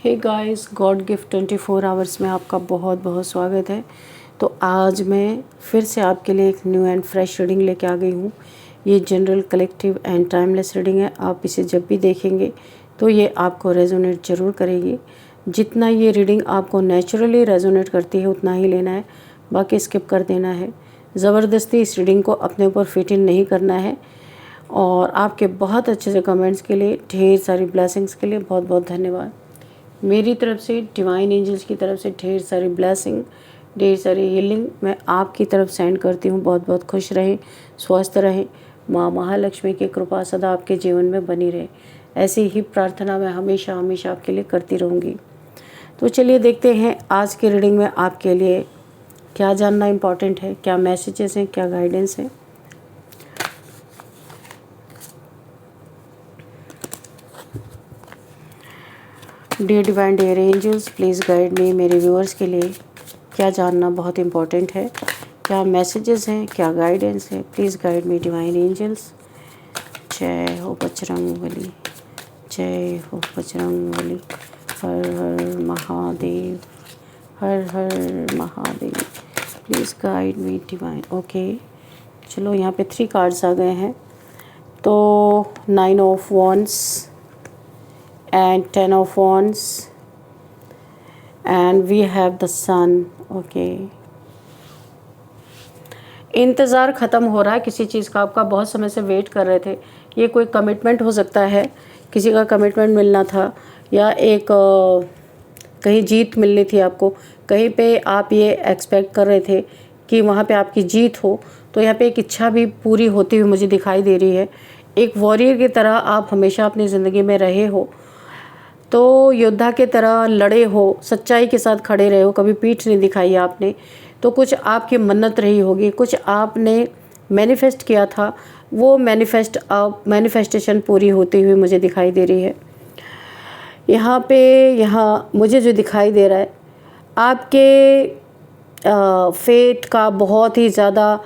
हे guys, God gift 24 hours में आपका बहुत बहुत स्वागत है। तो आज मैं फिर से आपके लिए एक न्यू एंड फ्रेश रीडिंग लेके आ गई हूँ। ये general, collective and timeless reading है। आप इसे जब भी देखेंगे तो ये आपको रेजोनेट ज़रूर करेगी। जितना ये रीडिंग आपको नेचुरली रेजोनेट करती है उतना ही लेना है, बाकी स्किप कर देना है। ज़बरदस्ती इस रीडिंग को अपने ऊपर फिट इन नहीं करना है। और आपके बहुत अच्छे से कमेंट्स के लिए, ढेर सारी ब्लेसिंग्स के लिए बहुत बहुत धन्यवाद। मेरी तरफ से, डिवाइन एंजल्स की तरफ से ढेर सारी ब्लेसिंग, ढेर सारी हीलिंग मैं आपकी तरफ सेंड करती हूँ। बहुत बहुत खुश रहें, स्वस्थ रहें, माँ महालक्ष्मी की कृपा सदा आपके जीवन में बनी रहे। ऐसी ही प्रार्थना मैं हमेशा हमेशा आपके लिए करती रहूँगी। तो चलिए देखते हैं आज की रीडिंग में आपके लिए क्या जानना इम्पॉर्टेंट है, क्या मैसेजेस हैं, क्या गाइडेंस है। Dear divine, dear angels, please guide me. मेरे व्यूअर्स के लिए क्या जानना बहुत इम्पॉर्टेंट है, क्या मैसेजेस हैं, क्या गाइडेंस है। Please guide me divine angels. जय हो बजरंगबली, जय हो बजरंगबली। हर हर महादेव, हर हर Mahadev. Please guide me divine. Okay, चलो यहाँ पे 3 कार्ड्स आ गए हैं। तो 9 of wands and 10 of wands and we have the sun. okay, इंतज़ार ख़त्म हो रहा है किसी चीज़ का। आपका बहुत समय से वेट कर रहे थे। ये कोई कमिटमेंट हो सकता है, किसी का कमिटमेंट मिलना था, या एक कहीं जीत मिलनी थी आपको। कहीं पे आप ये एक्सपेक्ट कर रहे थे कि वहाँ पे आपकी जीत हो। तो यहाँ पे एक इच्छा भी पूरी होती हुई मुझे दिखाई दे रही है। एक वॉरियर की तरह आप हमेशा अपनी ज़िंदगी में रहे हो, तो योद्धा के तरह लड़े हो, सच्चाई के साथ खड़े रहे हो, कभी पीठ नहीं दिखाई आपने। तो कुछ आपकी मन्नत रही होगी, कुछ आपने मैनिफेस्ट किया था, वो मैनिफेस्टेशन पूरी होती हुई मुझे दिखाई दे रही है। यहाँ मुझे जो दिखाई दे रहा है, आपके फेट का बहुत ही ज़्यादा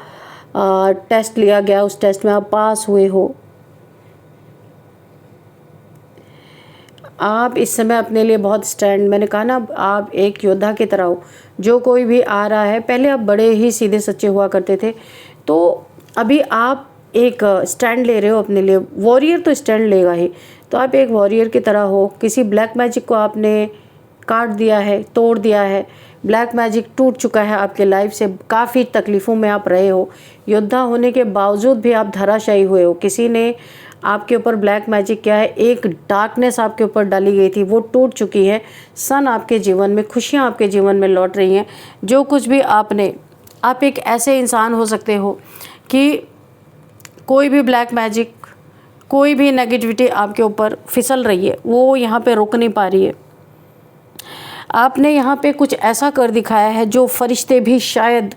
टेस्ट लिया गया। उस टेस्ट में आप पास हुए हो। आप इस समय अपने लिए बहुत स्टैंड, मैंने कहा ना, आप एक योद्धा की तरह हो। जो कोई भी आ रहा है, पहले आप बड़े ही सीधे सच्चे हुआ करते थे, तो अभी आप एक स्टैंड ले रहे हो अपने लिए। वॉरियर तो स्टैंड लेगा ही, तो आप एक वॉरियर की तरह हो। किसी ब्लैक मैजिक को आपने काट दिया है, तोड़ दिया है। ब्लैक मैजिक टूट चुका है आपके लाइफ से। काफ़ी तकलीफ़ों में आप रहे हो। योद्धा होने के बावजूद भी आप धराशायी हुए हो। किसी ने आपके ऊपर ब्लैक मैजिक किया है, एक डार्कनेस आपके ऊपर डाली गई थी, वो टूट चुकी है। सन आपके जीवन में, खुशियाँ आपके जीवन में लौट रही हैं। जो कुछ भी आप एक ऐसे इंसान हो सकते हो कि कोई भी ब्लैक मैजिक, कोई भी नेगेटिविटी आपके ऊपर फिसल रही है, वो यहाँ पे रुक नहीं पा रही है। आपने यहाँ पे कुछ ऐसा कर दिखाया है जो फरिश्ते भी शायद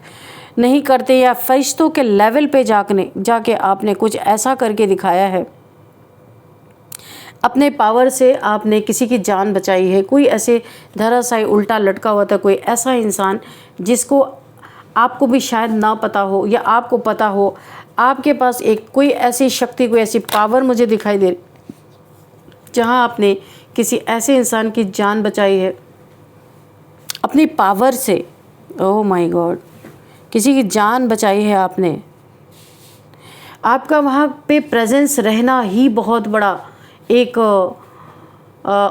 नहीं करते, या फरिश्तों के लेवल पे जाके आपने कुछ ऐसा करके दिखाया है। अपने पावर से आपने किसी की जान बचाई है। कोई ऐसे धराशायी उल्टा लटका हुआ था, कोई ऐसा इंसान जिसको आपको भी शायद ना पता हो, या आपको पता हो। आपके पास एक कोई ऐसी शक्ति, कोई ऐसी पावर मुझे दिखाई दे रही, जहाँ आपने किसी ऐसे इंसान की जान बचाई है अपनी पावर से। ओह माय गॉड, किसी की जान बचाई है आपने। आपका वहाँ पे प्रेजेंस रहना ही बहुत बड़ा एक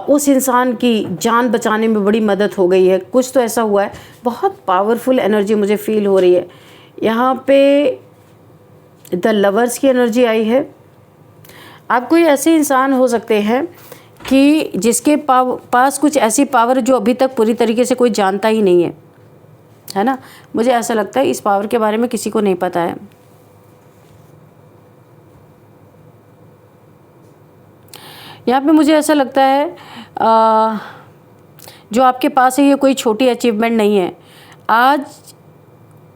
उस इंसान की जान बचाने में बड़ी मदद हो गई है। कुछ तो ऐसा हुआ है, बहुत पावरफुल एनर्जी मुझे फील हो रही है। यहाँ पे द लवर्स की एनर्जी आई है। आप कोई ऐसे इंसान हो सकते हैं कि जिसके पास कुछ ऐसी पावर जो अभी तक पूरी तरीके से कोई जानता ही नहीं है ना। मुझे ऐसा लगता है इस पावर के बारे में किसी को नहीं पता है। यहाँ पे मुझे ऐसा लगता है जो आपके पास है ये कोई छोटी अचीवमेंट नहीं है। आज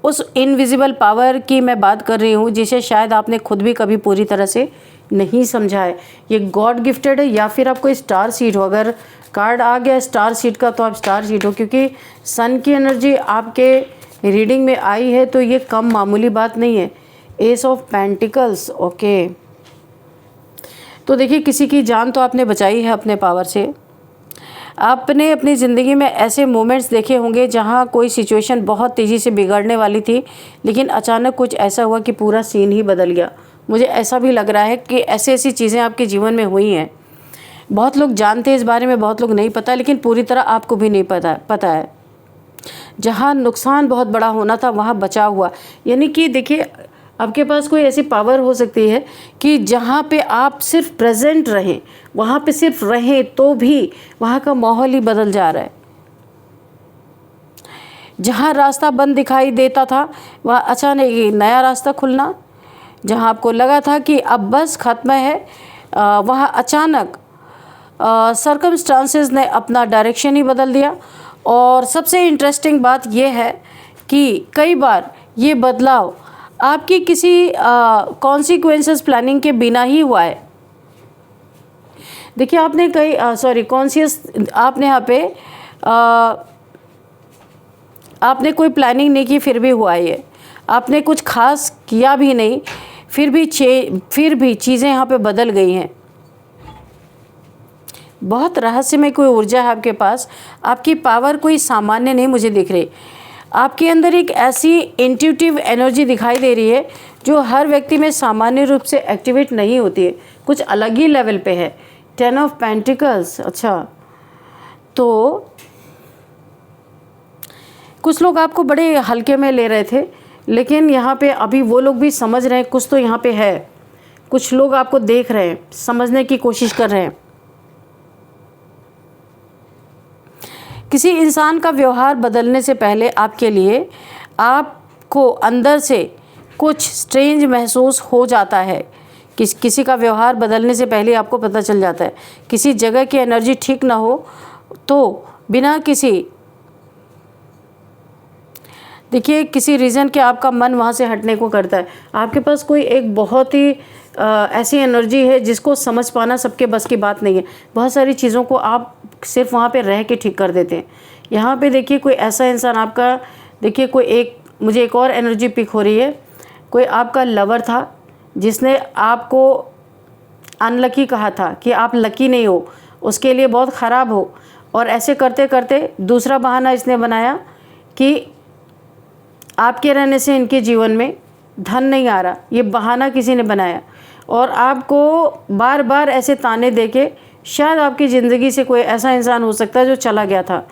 उस इनविजिबल पावर की मैं बात कर रही हूँ जिसे शायद आपने खुद भी कभी पूरी तरह से नहीं समझा है। ये गॉड गिफ्टेड है, या फिर आप कोई स्टार सीड हो। अगर कार्ड आ गया स्टार सीड का, तो आप स्टार सीड हो, क्योंकि सन की एनर्जी आपके रीडिंग में आई है, तो ये कम मामूली बात नहीं है। S of pentacles. ओके, तो देखिए किसी की जान तो आपने बचाई है अपने पावर से। आपने अपनी ज़िंदगी में ऐसे मोमेंट्स देखे होंगे जहाँ कोई सिचुएशन बहुत तेज़ी से बिगड़ने वाली थी, लेकिन अचानक कुछ ऐसा हुआ कि पूरा सीन ही बदल गया। मुझे ऐसा भी लग रहा है कि ऐसी ऐसी चीज़ें आपके जीवन में हुई हैं। बहुत लोग जानते हैं इस बारे में, बहुत लोग नहीं पता, लेकिन पूरी तरह आपको भी नहीं पता है। जहाँ नुकसान बहुत बड़ा होना था वहाँ बचाव हुआ। यानी कि देखिए, आपके पास कोई ऐसी पावर हो सकती है कि जहाँ पे आप सिर्फ प्रेजेंट रहें, वहाँ पे सिर्फ रहें, तो भी वहाँ का माहौल ही बदल जा रहा है। जहाँ रास्ता बंद दिखाई देता था वहाँ अचानक एक नया रास्ता खुलना, जहाँ आपको लगा था कि अब बस ख़त्म है, वहाँ अचानक सर्कमस्टांसेस ने अपना डायरेक्शन ही बदल दिया। और सबसे इंटरेस्टिंग बात यह है कि कई बार ये बदलाव आपकी किसी कॉन्सिक्वेंसेस प्लानिंग के बिना ही हुआ है। देखिए, आपने आपने यहाँ पे आपने कोई प्लानिंग नहीं की, फिर भी हुआ ये। आपने कुछ खास किया भी नहीं, फिर भी चीज़ें यहाँ पे बदल गई हैं। बहुत रहस्यमय कोई ऊर्जा है आपके पास। आपकी पावर कोई सामान्य नहीं मुझे दिख रही। आपके अंदर एक ऐसी इंट्यूटिव एनर्जी दिखाई दे रही है जो हर व्यक्ति में सामान्य रूप से एक्टिवेट नहीं होती है, कुछ अलग ही लेवल पे है। 10 ऑफ पेंटिकल्स, अच्छा, तो कुछ लोग आपको बड़े हल्के में ले रहे थे, लेकिन यहाँ पे अभी वो लोग भी समझ रहे हैं कुछ तो यहाँ पे है। कुछ लोग आपको देख रहे हैं, समझने की कोशिश कर रहे हैं। किसी इंसान का व्यवहार बदलने से पहले आपके लिए आपको अंदर से कुछ स्ट्रेंज महसूस हो जाता है। किसी का व्यवहार बदलने से पहले आपको पता चल जाता है। किसी जगह की एनर्जी ठीक ना हो तो बिना किसी रीज़न के आपका मन वहाँ से हटने को करता है। आपके पास कोई एक बहुत ही ऐसी एनर्जी है जिसको समझ पाना सबके बस की बात नहीं है। बहुत सारी चीज़ों को आप सिर्फ वहाँ पे रह के ठीक कर देते हैं। यहाँ पे देखिए, कोई ऐसा इंसान आपका, देखिए मुझे एक और एनर्जी पिक हो रही है। कोई आपका लवर था जिसने आपको अनलकी कहा था कि आप लकी नहीं हो, उसके लिए बहुत ख़राब हो, और ऐसे करते करते दूसरा बहाना इसने बनाया कि आपके रहने से इनके जीवन में धन नहीं आ रहा। ये बहाना किसी ने बनाया और आपको बार बार ऐसे ताने देके शायद आपकी ज़िंदगी से कोई ऐसा इंसान हो सकता है जो चला गया था।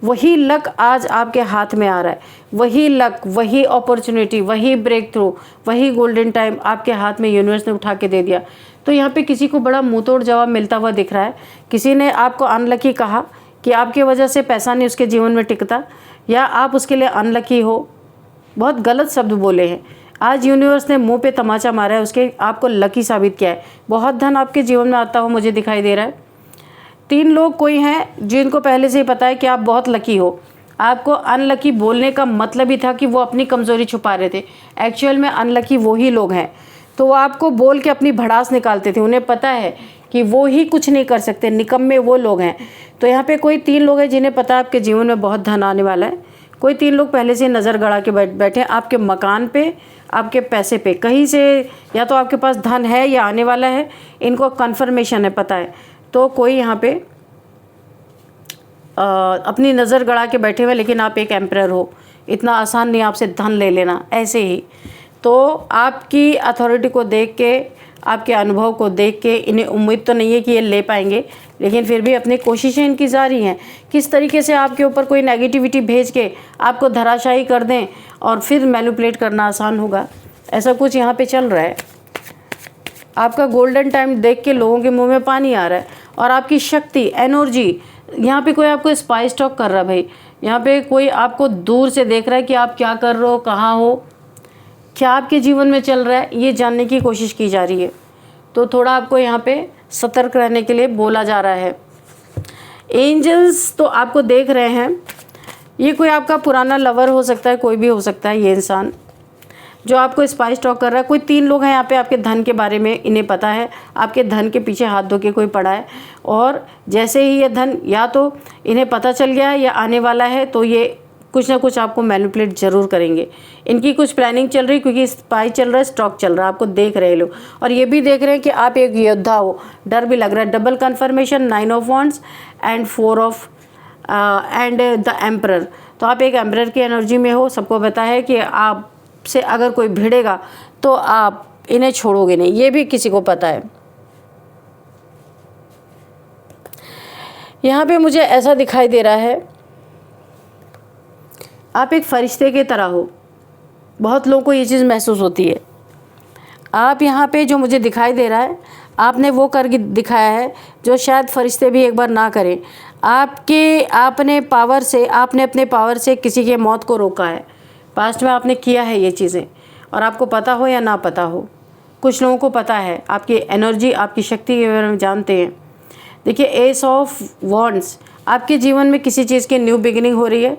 वही लक आज आपके हाथ में आ रहा है। वही लक, वही अपॉर्चुनिटी, वही ब्रेक थ्रू, वही गोल्डन टाइम आपके हाथ में यूनिवर्स ने उठा के दे दिया। तो यहाँ पे किसी को बड़ा मुँह तोड़ जवाब मिलता हुआ दिख रहा है। किसी ने आपको अनलकी कहा कि आपकी वजह से पैसा नहीं उसके जीवन में टिकता, या आप उसके लिए अनलकी हो। बहुत गलत शब्द बोले हैं। आज यूनिवर्स ने मुंह पे तमाचा मारा है, उसके आपको लकी साबित किया है। बहुत धन आपके जीवन में आता हुआ मुझे दिखाई दे रहा है। 3 लोग कोई हैं जिनको पहले से ही पता है कि आप बहुत लकी हो। आपको अनलकी बोलने का मतलब ही था कि वो अपनी कमज़ोरी छुपा रहे थे। एक्चुअल में अनलकी वो ही लोग हैं, तो वो आपको बोल के अपनी भड़ास निकालते थे। उन्हें पता है कि वो ही कुछ नहीं कर सकते, निकम्मे वो लोग हैं। तो यहाँ पे कोई 3 लोग हैं जिन्हें पता है आपके जीवन में बहुत धन आने वाला है। कोई 3 लोग पहले से नज़र गड़ा के बैठे हैं आपके मकान पे, आपके पैसे पे। कहीं से या तो आपके पास धन है या आने वाला है, इनको कन्फर्मेशन है, पता है। तो कोई यहाँ पे अपनी नज़र गड़ा के बैठे हुए, लेकिन आप एक एम्परर हो। इतना आसान नहीं आपसे धन ले लेना ऐसे ही। तो आपकी अथॉरिटी को देख के, आपके अनुभव को देख के इन्हें उम्मीद तो नहीं है कि ये ले पाएंगे, लेकिन फिर भी अपनी कोशिशें इनकी जारी हैं। किस तरीके से आपके ऊपर कोई नेगेटिविटी भेज के आपको धराशायी कर दें और फिर मैनिपुलेट करना आसान होगा, ऐसा कुछ यहाँ पे चल रहा है। आपका गोल्डन टाइम देख के लोगों के मुंह में पानी आ रहा है। और आपकी शक्ति, एनर्जी, यहाँ पे कोई आपको स्पाई स्टॉक कर रहा है भाई। यहाँ पे कोई आपको दूर से देख रहा है कि आप क्या कर रहे हो, कहाँ हो, क्या आपके जीवन में चल रहा है, ये जानने की कोशिश की जा रही है। तो थोड़ा आपको यहाँ पे सतर्क रहने के लिए बोला जा रहा है। एंजल्स तो आपको देख रहे हैं। ये कोई आपका पुराना लवर हो सकता है, कोई भी हो सकता है ये इंसान जो आपको स्पाई स्टॉक कर रहा है। कोई 3 लोग हैं यहाँ पे आपके धन के बारे में, इन्हें पता है आपके धन के पीछे हाथ धो के कोई पड़ा है। और जैसे ही ये धन या तो इन्हें पता चल गया है या आने वाला है, तो ये कुछ ना कुछ आपको मैनिपुलेट ज़रूर करेंगे। इनकी कुछ प्लानिंग चल रही, क्योंकि स्पाई चल रहा है, स्टॉक चल रहा है, आपको देख रहे हैं लोग, और ये भी देख रहे हैं कि आप एक योद्धा हो। डर भी लग रहा है। Double confirmation, 9 of wands and 4 of and the emperor. तो आप एक एम्परर की एनर्जी में हो। सबको पता है कि आपसे अगर कोई भिड़ेगा तो आप इन्हें छोड़ोगे नहीं, ये भी किसी को पता है। यहाँ पे मुझे ऐसा दिखाई दे रहा है, आप एक फरिश्ते की तरह हो। बहुत लोगों को ये चीज़ महसूस होती है। आप यहाँ पे जो मुझे दिखाई दे रहा है, आपने वो करके दिखाया है जो शायद फरिश्ते भी एक बार ना करें। आपने अपने पावर से किसी के मौत को रोका है। पास्ट में आपने किया है ये चीज़ें, और आपको पता हो या ना पता हो, कुछ लोगों को पता है। आपकी एनर्जी, आपकी शक्ति के बारे में जानते हैं। देखिए, एस ऑफ वॉन्ड्स, आपके जीवन में किसी चीज़ की न्यू बिगिनिंग हो रही है।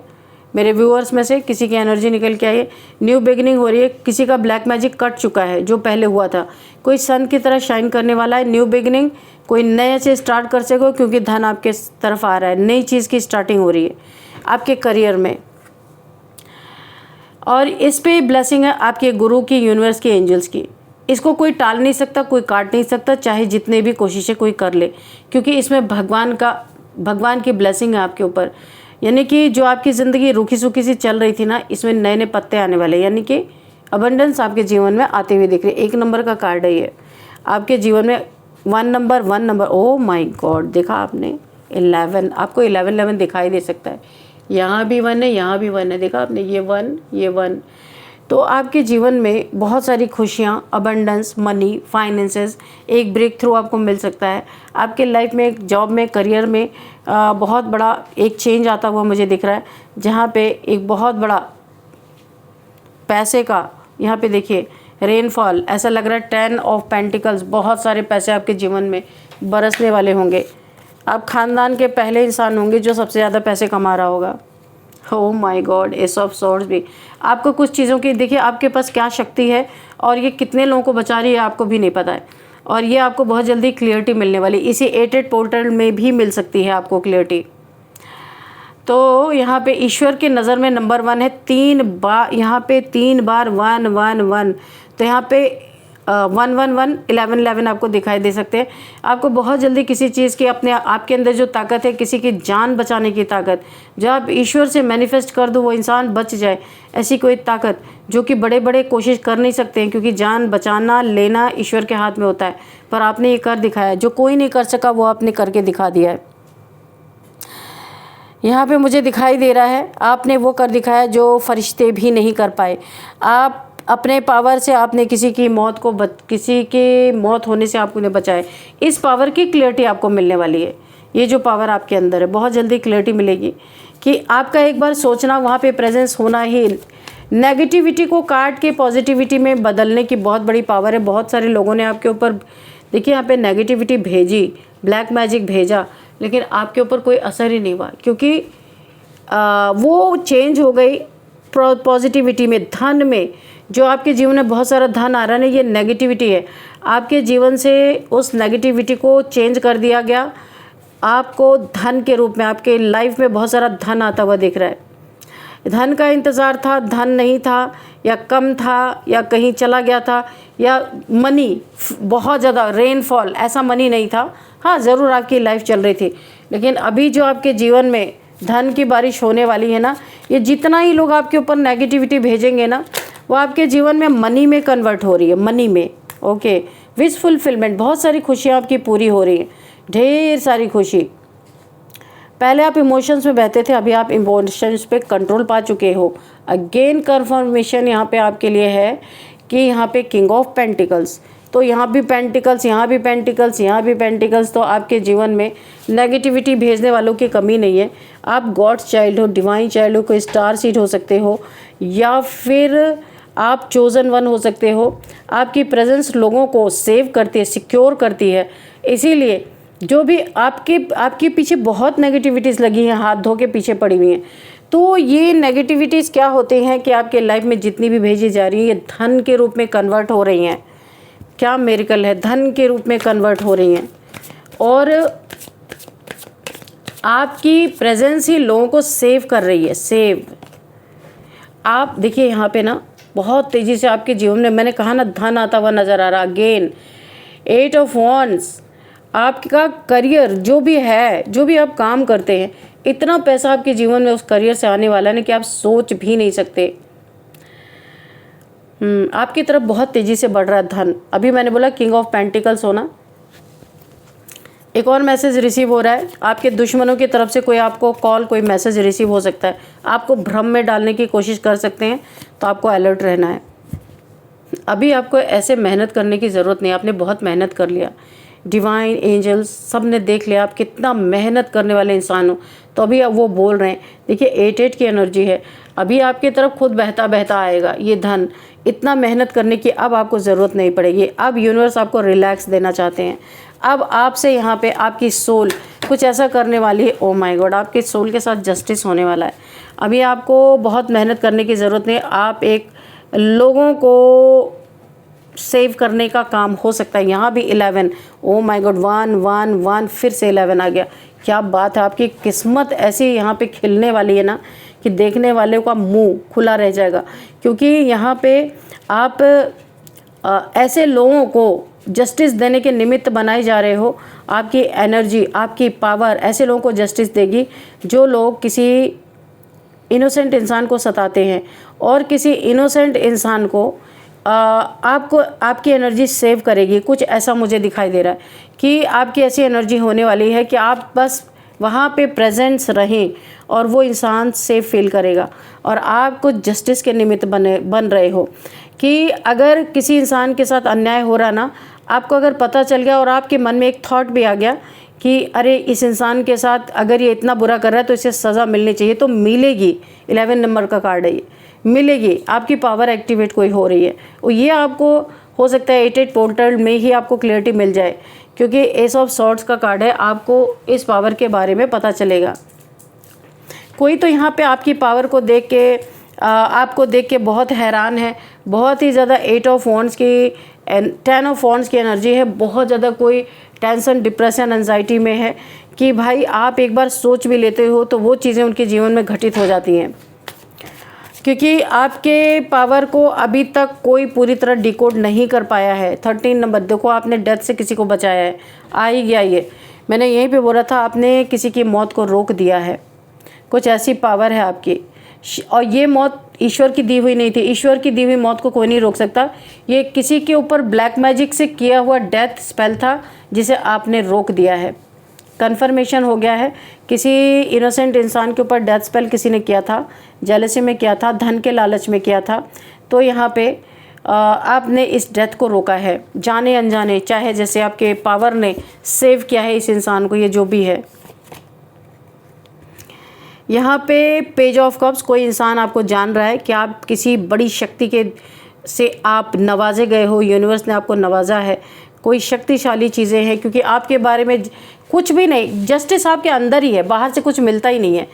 मेरे व्यूअर्स में से किसी की एनर्जी निकल के आई है, न्यू बिगिनिंग हो रही है। किसी का ब्लैक मैजिक कट चुका है जो पहले हुआ था, कोई सन की तरह शाइन करने वाला है। न्यू बिगिनिंग, कोई नए से स्टार्ट कर सको, क्योंकि धन आपके तरफ आ रहा है। नई चीज़ की स्टार्टिंग हो रही है आपके करियर में, और इस पे ब्लेसिंग है आपके गुरु की, यूनिवर्स की, एंजल्स की। इसको कोई टाल नहीं सकता, कोई काट नहीं सकता, चाहे जितने भी कोशिशें कोई कर ले, क्योंकि इसमें भगवान की ब्लेसिंग है आपके ऊपर। यानी कि जो आपकी ज़िंदगी रूखी सूखी सी चल रही थी ना, इसमें नए नए पत्ते आने वाले, यानी कि अबंडेंस आपके जीवन में आते हुए दिख रहे। 1 नंबर का कार्ड है ये आपके जीवन में। 1 नंबर, ओह माय गॉड, देखा आपने 11, आपको 11 दिखाई दे सकता है। यहाँ भी 1 है, यहाँ भी 1 है, देखा आपने, ये 1। तो आपके जीवन में बहुत सारी खुशियाँ, अबंडेंस, मनी, फाइनेंसेस, एक ब्रेक थ्रू आपको मिल सकता है। आपके लाइफ में, जॉब में, करियर में बहुत बड़ा एक चेंज आता हुआ मुझे दिख रहा है, जहाँ पे एक बहुत बड़ा पैसे का, यहाँ पे देखिए रेनफॉल, ऐसा लग रहा है 10 ऑफ पेंटिकल्स, बहुत सारे पैसे आपके जीवन में बरसने वाले होंगे। आप खानदान के पहले इंसान होंगे जो सबसे ज़्यादा पैसे कमा रहा होगा। Oh my God, S of swords भी। आपको कुछ चीज़ों की, देखिए आपके पास क्या शक्ति है और ये कितने लोगों को बचा रही है आपको भी नहीं पता है, और ये आपको बहुत जल्दी क्लियरिटी मिलने वाली। इसी 8 पोर्टल में भी मिल सकती है आपको क्लियरिटी। तो यहाँ पे ईश्वर के नज़र में नंबर 1 है। 3 बार, यहाँ पे 3 बार 1 1 1, तो यहाँ पे 1 1 1 11 11 आपको दिखाई दे सकते हैं। आपको बहुत जल्दी किसी चीज़ की, अपने आपके अंदर जो ताकत है, किसी की जान बचाने की ताकत, जब आप ईश्वर से मैनिफेस्ट कर दो वो इंसान बच जाए, ऐसी कोई ताकत जो कि बड़े बड़े कोशिश कर नहीं सकते हैं, क्योंकि जान बचाना लेना ईश्वर के हाथ में होता है। पर आपने ये कर दिखाया, जो कोई नहीं कर सका वो आपने करके दिखा दिया है। यहाँ पे मुझे दिखाई दे रहा है आपने वो कर दिखाया जो फरिश्ते भी नहीं कर पाए। आप अपने पावर से आपने किसी की मौत होने से आपने बचाए। इस पावर की क्लियरिटी आपको मिलने वाली है। ये जो पावर आपके अंदर है, बहुत जल्दी क्लियरिटी मिलेगी कि आपका एक बार सोचना, वहाँ पे प्रेजेंस होना ही नेगेटिविटी को काट के पॉजिटिविटी में बदलने की बहुत बड़ी पावर है। बहुत सारे लोगों ने आपके ऊपर, देखिए यहाँ पे नेगेटिविटी भेजी, ब्लैक मैजिक भेजा, लेकिन आपके ऊपर कोई असर ही नहीं हुआ, क्योंकि वो चेंज हो गई पॉजिटिविटी में, धन में। जो आपके जीवन में बहुत सारा धन आ रहा है ना, ये नेगेटिविटी है। आपके जीवन से उस नेगेटिविटी को चेंज कर दिया गया। आपको धन के रूप में आपके लाइफ में बहुत सारा धन आता हुआ दिख रहा है। धन का इंतज़ार था, धन नहीं था, या कम था, या कहीं चला गया था, या मनी बहुत ज़्यादा, रेनफॉल, ऐसा मनी नहीं था। हाँ, ज़रूर आपकी लाइफ चल रही थी, लेकिन अभी जो आपके जीवन में धन की बारिश होने वाली है ना, ये जितना ही लोग आपके ऊपर नेगेटिविटी भेजेंगे ना, वो आपके जीवन में मनी में कन्वर्ट हो रही है, मनी में। ओके, विश फुलफिलमेंट, बहुत सारी खुशियाँ आपकी पूरी हो रही हैं, ढेर सारी खुशी। पहले आप इमोशंस में बहते थे, अभी आप इमोशंस पे कंट्रोल पा चुके हो। अगेन कंफर्मेशन यहाँ पे आपके लिए है कि यहाँ पे किंग ऑफ पेंटिकल्स, तो यहाँ भी पेंटिकल्स, यहाँ भी पेंटिकल्स, यहाँ भी पेंटिकल्स। तो आपके जीवन में नेगेटिविटी भेजने वालों की कमी नहीं है। आप गॉड्स चाइल्ड हो, डिवाइन चाइल्ड हो, कोई स्टार सीड हो सकते हो, या फिर आप चोजन वन हो सकते हो। आपकी प्रेजेंस लोगों को सेव करती है, सिक्योर करती है। इसीलिए जो भी आपके पीछे बहुत नेगेटिविटीज़ लगी हैं, हाथ धो के पीछे पड़ी हुई हैं, तो ये नेगेटिविटीज़ क्या होती हैं कि आपके लाइफ में जितनी भी भेजी जा रही है, ये धन के रूप में कन्वर्ट हो रही हैं। क्या मिरेकल है, धन के रूप में कन्वर्ट हो रही हैं। और आपकी प्रेजेंस ही लोगों को सेव कर रही है, सेव। आप देखिए यहाँ पे ना बहुत तेज़ी से आपके जीवन में, मैंने कहा ना, धन आता हुआ नज़र आ रहा। अगेन 8 ऑफ वॉन्ड्स, आपका करियर जो भी है, जो भी आप काम करते हैं, इतना पैसा आपके जीवन में उस करियर से आने वाला है ना कि आप सोच भी नहीं सकते। आपकी तरफ बहुत तेज़ी से बढ़ रहा है धन। अभी मैंने बोला किंग ऑफ पेंटिकल्स होना। एक और मैसेज रिसीव हो रहा है, आपके दुश्मनों की तरफ से कोई आपको कॉल, कोई मैसेज रिसीव हो सकता है, आपको भ्रम में डालने की कोशिश कर सकते हैं, तो आपको अलर्ट रहना है। अभी आपको ऐसे मेहनत करने की ज़रूरत नहीं, आपने बहुत मेहनत कर लिया। डिवाइन एंजल्स सब ने देख लिया आप कितना मेहनत करने वाले इंसान हो, तो अभी अब वो बोल रहे हैं। देखिए 8 की एनर्जी है, अभी आपकी तरफ खुद बहता बहता आएगा ये धन। इतना मेहनत करने की अब आपको ज़रूरत नहीं पड़ेगी। अब यूनिवर्स आपको रिलैक्स देना चाहते हैं। अब आपसे यहाँ पे आपकी सोल कुछ ऐसा करने वाली है, ओ माय गॉड, आपकी सोल के साथ जस्टिस होने वाला है। अभी आपको बहुत मेहनत करने की ज़रूरत नहीं, आप एक लोगों को सेव करने का काम हो सकता है। यहाँ भी 11, ओ माय गॉड, 1 1 1, फिर से 11 आ गया। क्या बात है, आपकी किस्मत ऐसी यहाँ पे खिलने वाली है ना कि देखने वाले का मुंह खुला रह जाएगा। क्योंकि यहाँ पे आप ऐसे लोगों को जस्टिस देने के निमित्त बनाए जा रहे हो। आपकी एनर्जी, आपकी पावर ऐसे लोगों को जस्टिस देगी जो लोग किसी इनोसेंट इंसान को सताते हैं, और किसी इनोसेंट इंसान को आपको, आपकी एनर्जी सेव करेगी। कुछ ऐसा मुझे दिखाई दे रहा है कि आपकी ऐसी एनर्जी होने वाली है कि आप बस वहाँ पे प्रेजेंस रहें और वो इंसान सेफ फील करेगा। और आप कुछ जस्टिस के निमित्त बन रहे हो कि अगर किसी इंसान के साथ अन्याय हो रहा ना, आपको अगर पता चल गया और आपके मन में एक थॉट भी आ गया कि अरे इस इंसान के साथ अगर ये इतना बुरा कर रहा है तो इसे सज़ा मिलनी चाहिए, तो मिलेगी। 11 नंबर का कार्ड है ये, मिलेगी। आपकी पावर एक्टिवेट कोई हो रही है, और ये आपको हो सकता है 8 पोर्टल में ही आपको क्लियरिटी मिल जाए, क्योंकि एस ऑफ सॉर्ड्स का कार्ड है। आपको इस पावर के बारे में पता चलेगा। कोई तो यहाँ पे आपकी पावर को देख के, आपको देख के बहुत हैरान है। बहुत ही ज़्यादा 8 ऑफ वॉन्ड्स की, 10 ऑफ वॉन्ड्स की एनर्जी है। बहुत ज़्यादा कोई टेंशन, डिप्रेशन, एंजाइटी में है कि भाई आप एक बार सोच भी लेते हो तो वो चीज़ें उनके जीवन में घटित हो जाती हैं, क्योंकि आपके पावर को अभी तक कोई पूरी तरह डिकोड नहीं कर पाया है। 13 नंबर, देखो आपने डेथ से किसी को बचाया है, आ ही गया ये। मैंने यहीं पे बोला था, आपने किसी की मौत को रोक दिया है। कुछ ऐसी पावर है आपकी, और ये मौत ईश्वर की दी हुई नहीं थी। ईश्वर की दी हुई मौत को कोई नहीं रोक सकता। ये किसी के ऊपर ब्लैक मैजिक से किया हुआ डेथ स्पेल था जिसे आपने रोक दिया है। कन्फर्मेशन हो गया है, किसी इनोसेंट इंसान के ऊपर डेथ स्पेल किसी ने किया था, जेलसी में किया था, धन के लालच में किया था। तो यहाँ पे आपने इस डेथ को रोका है, जाने अनजाने, चाहे जैसे आपके पावर ने सेव किया है इस इंसान को, ये जो भी है। यहाँ पे पेज ऑफ कप्स, कोई इंसान आपको जान रहा है कि आप किसी बड़ी शक्ति के से आप नवाजे गए हो, यूनिवर्स ने आपको नवाजा है। कोई शक्तिशाली चीज़ें हैं, क्योंकि आपके बारे में कुछ भी नहीं, जस्टिस आपके अंदर ही है, बाहर से कुछ मिलता ही नहीं है।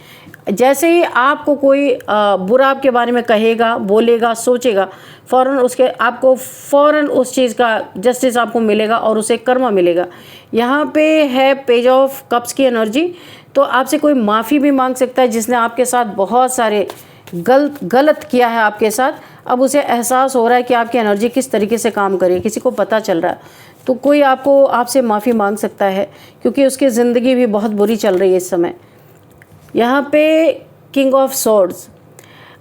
जैसे ही आपको कोई बुरा आपके बारे में कहेगा, बोलेगा, सोचेगा, फ़ौरन उसके आपको फ़ौरन उस चीज़ का जस्टिस आपको मिलेगा और उसे कर्मा मिलेगा। यहाँ पे है पेज ऑफ कप्स की एनर्जी। तो आपसे कोई माफ़ी भी मांग सकता है जिसने आपके साथ बहुत सारे गलत किया है आपके साथ। अब उसे एहसास हो रहा है कि आपकी एनर्जी किस तरीके से काम करे, किसी को पता चल रहा है, तो कोई आपसे माफ़ी मांग सकता है, क्योंकि उसकी ज़िंदगी भी बहुत बुरी चल रही है इस समय। यहाँ पे किंग ऑफ सॉर्ड्स,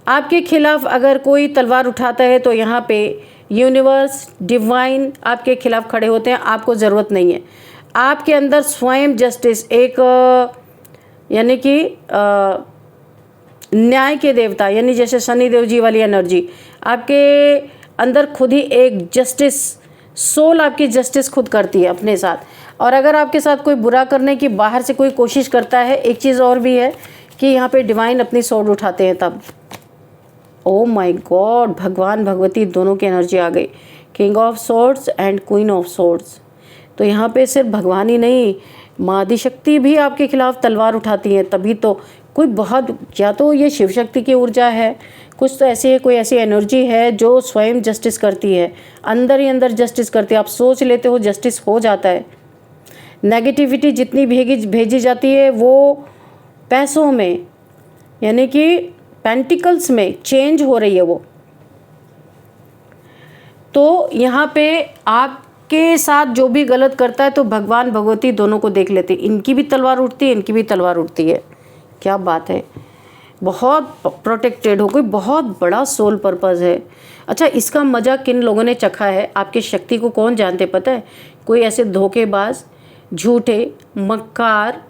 आपके खिलाफ अगर कोई तलवार उठाता है तो यहाँ पे यूनिवर्स, डिवाइन आपके खिलाफ खड़े होते हैं। आपको ज़रूरत नहीं है, आपके अंदर स्वयं जस्टिस, एक यानी कि न्याय के देवता, यानी जैसे शनिदेव जी वाली एनर्जी आपके अंदर खुद ही एक जस्टिस, सोल आपकी जस्टिस खुद करती है अपने साथ। और अगर आपके साथ कोई बुरा करने की बाहर से कोई कोशिश करता है, एक चीज़ और भी है कि यहाँ पे डिवाइन अपनी स्वॉर्ड उठाते हैं तब। ओ माय गॉड, भगवान भगवती दोनों की एनर्जी आ गई, king of swords and queen of swords. तो यहाँ पे सिर्फ भगवान ही नहीं, माँ आदिशक्ति भी आपके खिलाफ तलवार उठाती हैं। तभी तो कोई बहुत, या तो ये शिव शक्ति की ऊर्जा है, कुछ तो ऐसी है, कोई ऐसी एनर्जी है जो स्वयं जस्टिस करती है, अंदर ही अंदर जस्टिस करती है। आप सोच लेते हो, जस्टिस हो जाता है। नेगेटिविटी जितनी भेजी जाती है वो पैसों में, यानी कि पेंटिकल्स में चेंज हो रही है वो। तो यहाँ पे आपके साथ जो भी गलत करता है तो भगवान भगवती दोनों को देख लेते हैं, इनकी भी तलवार उठती है, इनकी भी तलवार उठती है। क्या बात है, बहुत प्रोटेक्टेड हो, कोई बहुत बड़ा सोल पर्पस है। अच्छा, इसका मज़ा किन लोगों ने चखा है, आपकी शक्ति को कौन जानते पता है? कोई ऐसे धोखेबाज, झूठे, मक्कार,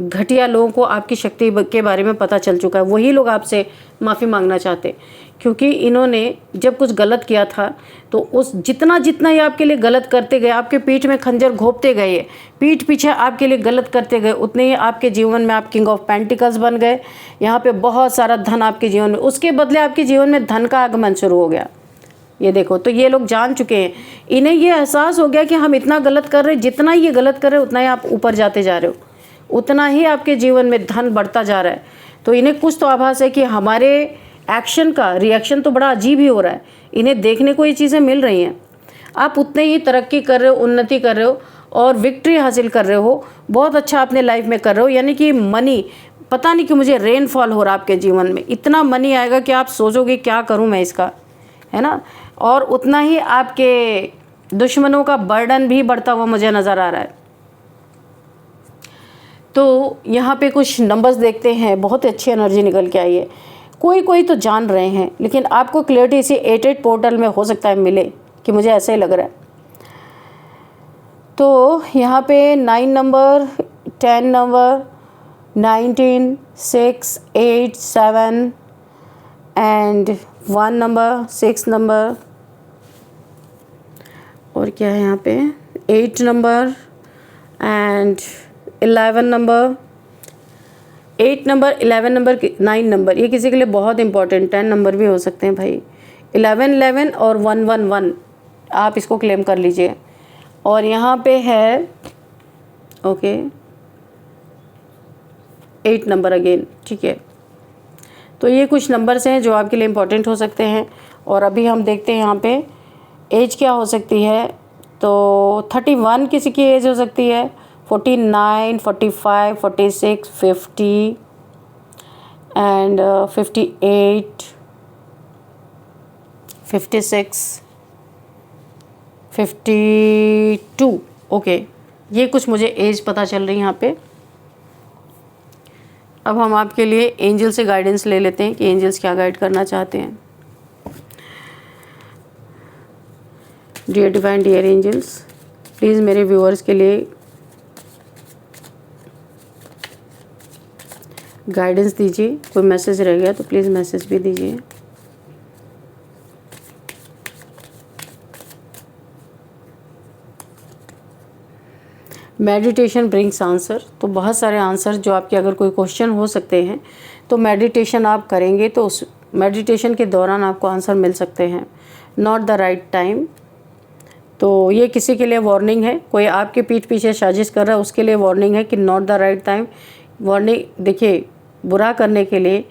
घटिया लोगों को आपकी शक्ति के बारे में पता चल चुका है। वही लोग आपसे माफ़ी मांगना चाहते, क्योंकि इन्होंने जब कुछ गलत किया था तो उस जितना जितना ये आपके लिए गलत करते गए, आपके पीठ में खंजर घोंपते गए, पीठ पीछे आपके लिए गलत करते गए, उतने ही आपके जीवन में आप किंग ऑफ पेंटिकल्स बन गए। यहाँ पे बहुत सारा धन आपके जीवन में, उसके बदले आपके जीवन में धन का आगमन शुरू हो गया। ये देखो, तो ये लोग जान चुके हैं, इन्हें ये एहसास हो गया कि हम इतना गलत कर रहे हैं, जितना ही ये गलत कर रहे हैं उतना ही आप ऊपर जाते जा रहे हो, उतना ही आपके जीवन में धन बढ़ता जा रहा है। तो इन्हें कुछ तो आभास है कि हमारे एक्शन का रिएक्शन तो बड़ा अजीब ही हो रहा है, इन्हें देखने को ये चीज़ें मिल रही हैं। आप उतने ही तरक्की कर रहे हो, उन्नति कर रहे हो और विक्ट्री हासिल कर रहे हो, बहुत अच्छा अपने लाइफ में कर रहे हो। यानी कि मनी, पता नहीं कि मुझे रेनफॉल हो रहा है आपके जीवन में, इतना मनी आएगा कि आप सोचोगे क्या करूं मैं इसका, है ना। और उतना ही आपके दुश्मनों का बर्डन भी बढ़ता हुआ मुझे नज़र आ रहा है। तो यहाँ पे कुछ नंबर्स देखते हैं, बहुत अच्छी एनर्जी निकल के आई है। कोई कोई तो जान रहे हैं, लेकिन आपको क्लियरिटी इसी 88 पोर्टल में हो सकता है मिले, कि मुझे ऐसा ही लग रहा है। तो यहाँ पे 9 number, 10 number, 19, 6, 8, 7 and 1 number, 6 number, और क्या है यहाँ पे 8 number and 11 number, 8 number, 11 number, 9 number. ये किसी के लिए बहुत इंपॉर्टेंट, 10 नंबर भी हो सकते हैं भाई। 11 11 और 1 1 1 आप इसको क्लेम कर लीजिए। और यहाँ पे है ओके 8 नंबर अगेन, ठीक है। तो ये कुछ नंबर्स हैं जो आपके लिए इम्पोर्टेंट हो सकते हैं। और अभी हम देखते हैं यहाँ पे एज क्या हो सकती है। तो 31 किसी की एज हो सकती है, 49, 45, 46, 50 एंड 58, 56, 52। ओके, ये कुछ मुझे एज पता चल रही है यहाँ पे। अब हम आपके लिए एंजल से गाइडेंस ले लेते हैं कि एंजल्स क्या गाइड करना चाहते हैं। Dear divine, dear angels, please मेरे व्यूअर्स के लिए गाइडेंस दीजिए। कोई मैसेज रह गया तो प्लीज़ मैसेज भी दीजिए। Meditation brings answer. तो बहुत सारे आंसर जो आपके अगर कोई क्वेश्चन हो सकते हैं तो मेडिटेशन आप करेंगे तो उस मेडिटेशन के दौरान आपको आंसर मिल सकते हैं। नॉट द राइट टाइम, तो ये किसी के लिए वार्निंग है। कोई आपके पीठ पीछे साजिश कर रहा है उसके लिए वार्निंग है कि not the right time. Warning, देखिए, बुरा करने के लिए,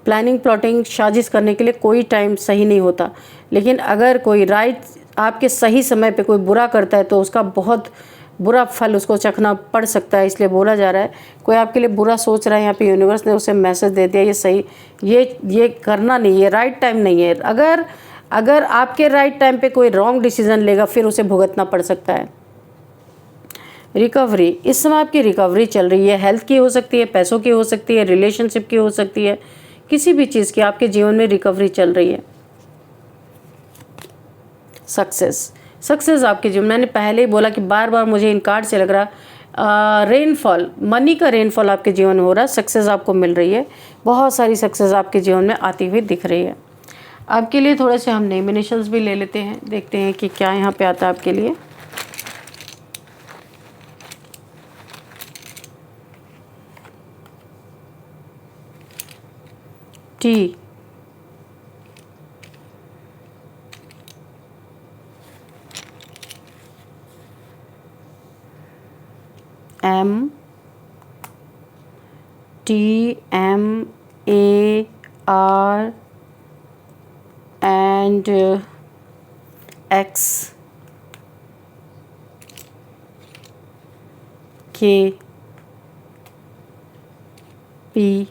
प्लानिंग प्लॉटिंग साजिश करने के लिए कोई टाइम सही नहीं होता। लेकिन अगर कोई राइट आपके सही समय पे कोई बुरा करता है तो उसका बहुत बुरा फल उसको चखना पड़ सकता है। इसलिए बोला जा रहा है कोई आपके लिए बुरा सोच रहा है, यहाँ पे यूनिवर्स ने उसे मैसेज दे दिया ये सही, ये करना नहीं, ये राइट टाइम नहीं है। अगर आपके राइट टाइम पे कोई रॉन्ग डिसीजन लेगा फिर उसे भुगतना पड़ सकता है। रिकवरी, इस समय आपकी रिकवरी चल रही है। हेल्थ की हो सकती है, पैसों की हो सकती है, रिलेशनशिप की हो सकती है, किसी भी चीज़ की आपके जीवन में रिकवरी चल रही है। सक्सेस आपके जीवन, मैंने पहले ही बोला कि बार बार मुझे इन कार्ड से लग रहा रेनफॉल, मनी का रेनफॉल आपके जीवन में हो रहा है। सक्सेस आपको मिल रही है, बहुत सारी सक्सेस आपके जीवन में आती हुई दिख रही है। आपके लिए थोड़े से हम नॉमिनेशंस भी ले लेते हैं, देखते हैं कि क्या यहाँ पे आता है आपके लिए। T, M, T, M, A, R and X, K, P,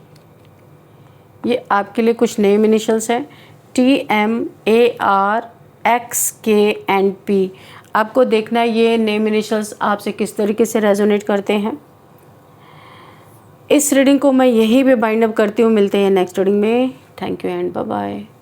ये आपके लिए कुछ नेम इनिशियल्स हैं, TMARXKNP। आपको देखना है ये नेम इनिशियल्स आपसे किस तरीके से रेजोनेट करते हैं। इस रीडिंग को मैं यहीं पे बाइंड अप करती हूँ। मिलते हैं नेक्स्ट रीडिंग में। Thank you and bye bye.